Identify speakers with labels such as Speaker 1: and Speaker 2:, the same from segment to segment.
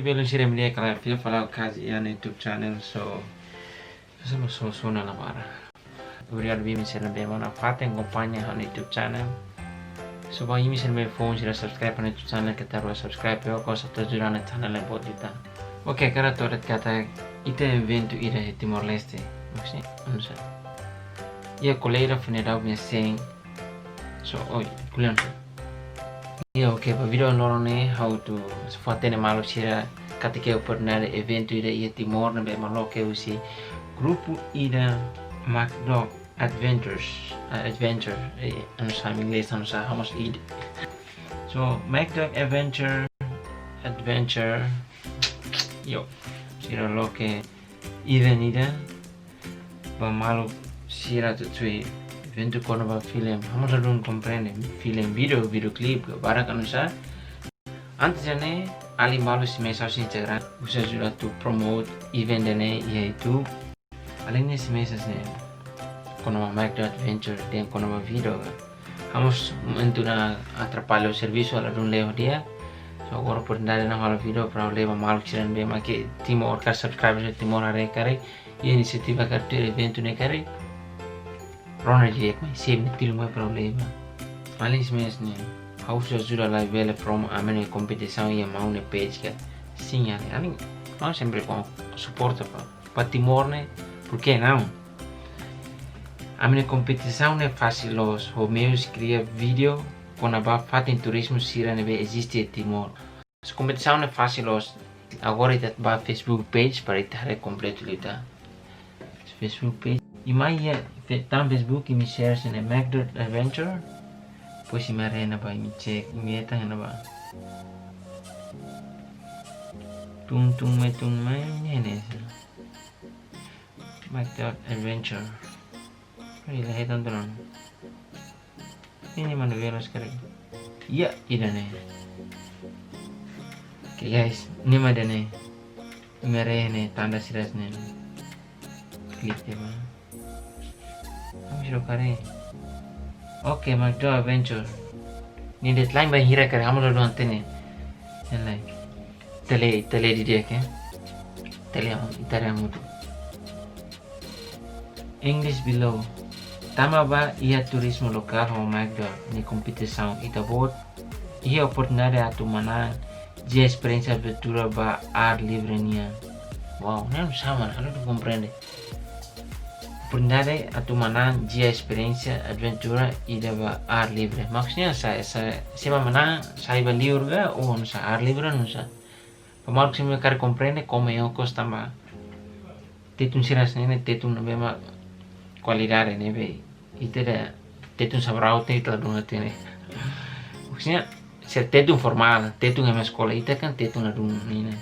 Speaker 1: belum sih dia kalau video kalau kajian YouTube channel so na la para. Uriar bi misalnya bagaimana faten kompanya on YouTube channel. So bang ini misalnya phone sila subscribe on YouTube channel kita harus subscribe ya kau satu juran channel yang buat kita. Oke karena tuh ada kata itu event itu ida Timor Leste maksudnya ansa. Ya kolera funeral punya sing so kuliah. Ya oke pa video nih how to faten malu sila ketika pernah event itu ida Timor na be malo ke usi grupo ida MacDog adventure ano sa English ano sa hamas id so MacDog adventure yo sira lo que even ida ba malo sira tu tui evento kono ba film hamas adun comprende film videoclip bara kan sa antes jane ali malo si mesa si Instagram usa jura tu promote event dene yaitu alin si mesa ne kono MacDog adventure dan kono video vamos entuna atrapalho serviço ala dun leo dia so agora por andar na hal video problema mal kiran be make Timor ka subscribe Timor are kare inisiativa ka ter evento ne kare rona je mai sem ne til mai problema alin si mesa ne house ajuda la vele from amene competição e mau ne page ka signale alin não sempre com suporta pa Timor ne por que não a minha competição não é fácil los meus cria vídeo com a fatem turismo sira neve existe Timor. A competição não é fácil los agora está ba Facebook page para estar completo lita. Facebook page e mais tam Facebook e me share na MacDog adventure pois me arena ba me check me eta na ba. Tung mai ne MacDog adventure. Ilahi tontonan ini mana video sekarang iya nih oke guys ini mana nih merah nih tanda siras nih klik ya bang kare oke MacDog adventure ini deadline bang hira kare kamu lalu nanti nih yang lain tele di dia kan tele yang itara yang mutu English below. Tama ba ia turismo lokal ho MacDog ni competição ita bot ia oportunidade atu manang de experiência aventura ba ar livre nia wow não sama não tu compreende oportunidade atu manang de experiência aventura ida ba ar livre maksudnya saya sema manang saya ba livre ou não sa ar livre não sa pamal que me quer compreende como eu costuma tetun siras nene tetun bema qualidade nebe itu ada tetun sabrau tetun dong tene maksudnya ser tetun formal tetun em sekolah itu kan tetun dong ini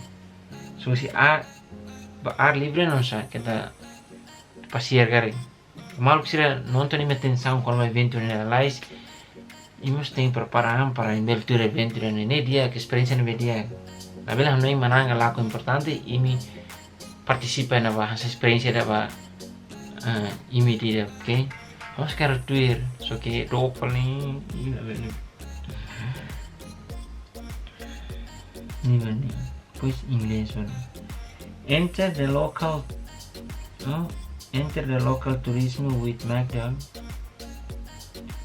Speaker 1: so si ar libre não sa kita passear garing malu sira nonton ini atenção quando vai evento realize imos tem preparar para invertir evento ini dia que experiência nebe dia na bela não mananga lá com importante imi participa na bahasa experiência da ba imi dia oke vamos quero Twitter so que double nih ini pues inglês enter the local tourism with MacDog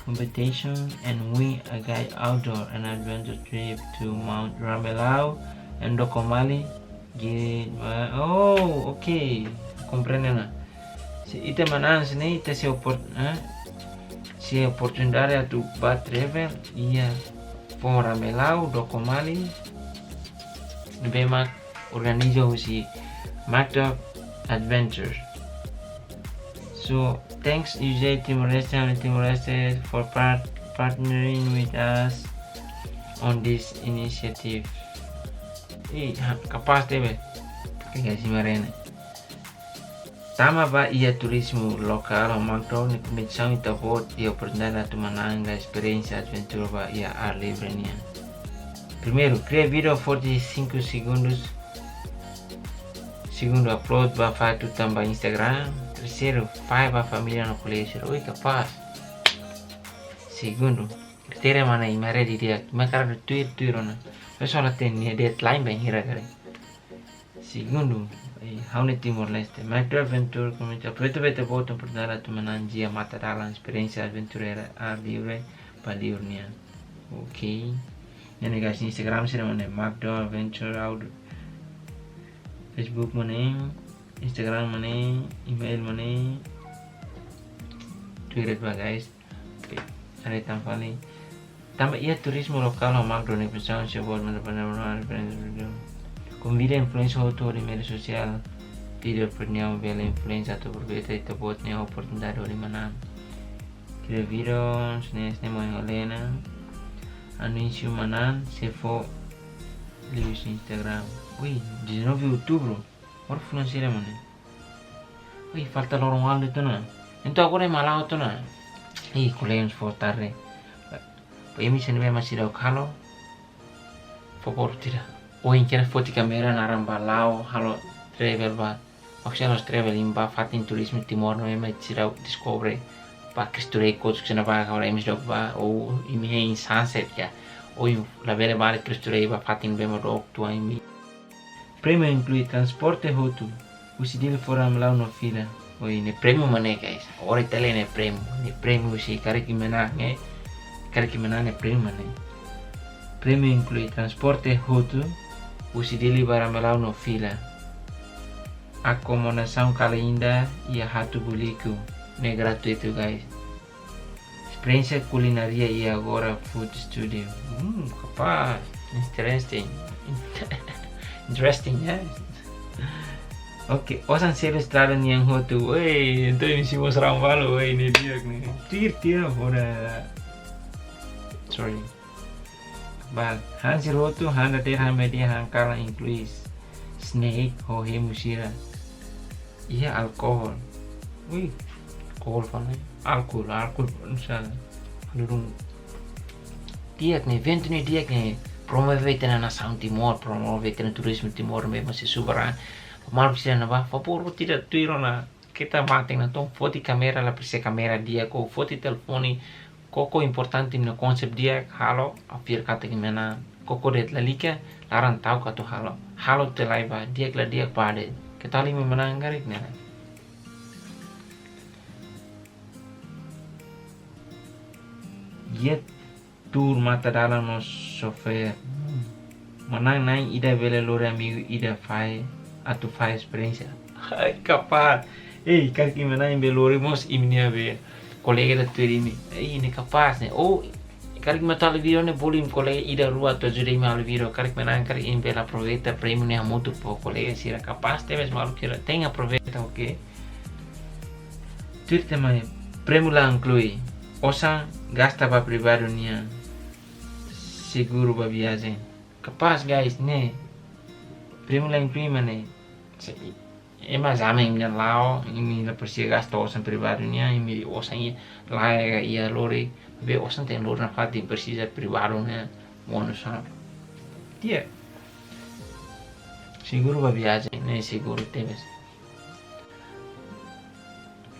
Speaker 1: competition and win a guide outdoor and adventure trip to Mount Ramelau and Dokomali oh okay comprende na ita manan sini ita si oportunidade tu ba travel ia for Ramelau Dokomali bema organiza si MacDog adventures so thanks UJ Timor Leste for partnering with us on this initiative capaz debe que si marene tama ba ia turismo lokal o MacDog ni competição ita bot ia oportunidade tu mananga experiência aventura ba ia ar livre nia primeiro cria vídeo 45 segundos segundo upload ba foto tambah Instagram terceiro faz ba família no colégio oi capaz segundo kriteria mana imare di dia makara Twitter na pessoal tem deadline bem hira kare Segundo, Haune Timor-Leste. Macdo Adventure comunque aproveitamento voto per dare a tu manangia mata dalla esperienza avventuriera a vivere per diurnia. Ok. Ini guys, Instagram sih namanya Macdo Adventure Out. Facebook mana, Instagram mana, email mana, Twitter juga guys. Oke, ada tambah iya turismo lokal o Macdo nih pesawat sebuah benar-benar convida influencer autor di media sosial tidak pernah bela influencer atau berbeda itu buatnya oportunidad dari mana kira video snes mau yang lena anuncio manan se fo live Instagram. Wih, 19 outubro orang finansiera mana? Wih, falta lorong hal itu na itu aku nih malah itu na kuliah fotarre Pemi se ne masih tahu kalau favor tidak in kira foto kamera naran balao halo travel ba maksudnya harus travel imba fatin turismo Timor no ema tirau descobre pa Cristo Rei coach que na ba agora emis do ba ou imi in sunset ya ou la belle vale Cristo Rei ba fatin bemo do tu imi premio inclui transporte hotu usidil foram la no fila oi ne premio mane guys ora tele ne premio si kare kimena ne premio mane premio inclui transporte hotu usidili baramelau no fila. Acomodação Kalinda e a Rato Bulico. Não é gratuito, guys. Experiência culinaria e agora food studio. Capaz. Interesting, yes. Ok, osan selo estrada niang hotu. Wey, então hicimos rambalo, wey, ni dia nih. Tir, ora. Sorry. Bag hansir rotu handa ter media hankala incluis snake hohe musira iya alkohol wih alkohol fana alkohol nusa lurung diak nih event nih diak nih promover na nação Timor promover na turismo Timor mesmo se subran mal bisa na ba favor tidak tuiro na kita mati na tom foto kamera la prese kamera dia ko foto telefoni koko importante no konsep dia halo afir kata gimana koko det lalika laran tahu kata halo telaiba dia pade ketali memenang garik nih dia tur mata dalam no software menang naik ida bela lore amigo ida fai atau fai experiência kapal kaki menang belore mos imnia be colega da turimi ini capaz ne karik matal video ne bolim colega ida rua to judei mal video karik menang karik in bela aproveita prêmio ne muito po colega se era capaz teves mal que tem aproveita ok tudo também prêmio lá inclui osa gasta para privado nia seguro para viagem capaz guys ne prêmio lá inclui mane mas ama imnya lao imi la persia gasta osan privado nia imi osan la ia lori be osan tem lori na fati precisa privado nia mono sa dia seguro ba viagem ne seguro teves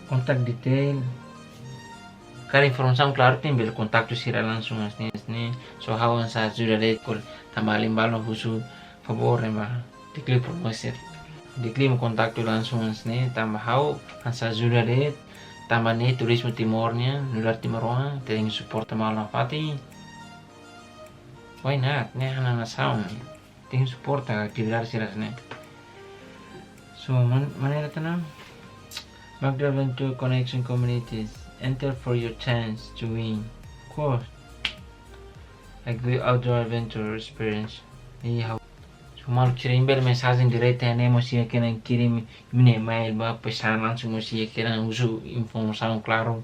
Speaker 1: contact detail cara informação claro tem bel contato sira langsung asni so hawan sa ajuda kol tamalim balo husu favor ma diklik promosi diklik kontaktu langsung nih tambah hau ansa ajuda tambah nih turismo Timornya nular Timor tering support malam fati why not nih anak sound ting support aktivitas siras nih so mana tanam Macdo Adventure Connection Communities enter for your chance to win course like the outdoor adventure experience how Malu kirim bel mensagem direta ne mosia que não kirim mine mail ba pesan langsung mosia que não uso informação claro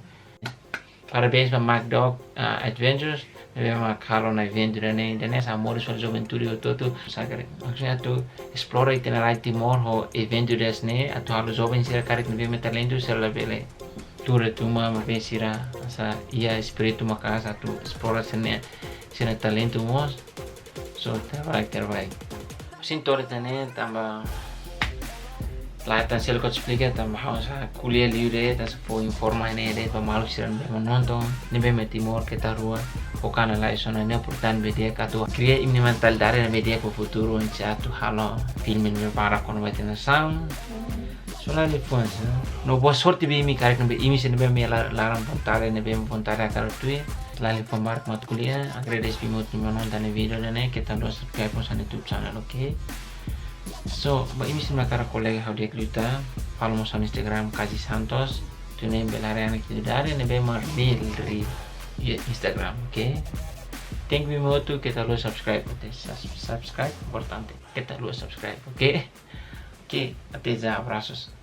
Speaker 1: parabéns para Macdo Adventures memang kalau na aventura ne nessa amor suas aventuras todo sabe maksudnya tu explore itinerário Timor ho aventuras ne atau halo jovem sira karik ne me talento sela bele tura tuma ma sira asa ia espiritu makasa tu exploração ne sira talento mos so terbaik Sintore tane tambah latan sel ko explica tambah hausa kuliah liure tas fo informa ne de pa malu siran be nonton ne be Timor kita rua focana lá isso não é importante media que tu cria imni mental dari na media pro futuro antes tu halo filmin me para quando vai ter nação soalnya lifuansa no boa sorte be mi karek be imi se be me larang pontare ne be pontare karo tu lali pembar mat kuliah agrades pimut nonton video dan kita lo subscribe po sa YouTube channel okay. So ba imi se makara kolega how dia kluta follow mo sa Instagram Kaji Santos tu ne belare anak itu dari ne be mar real Instagram okay. Thank you muito kita lo subscribe subscribe importante kita lo subscribe okay. Okay, até já abraços.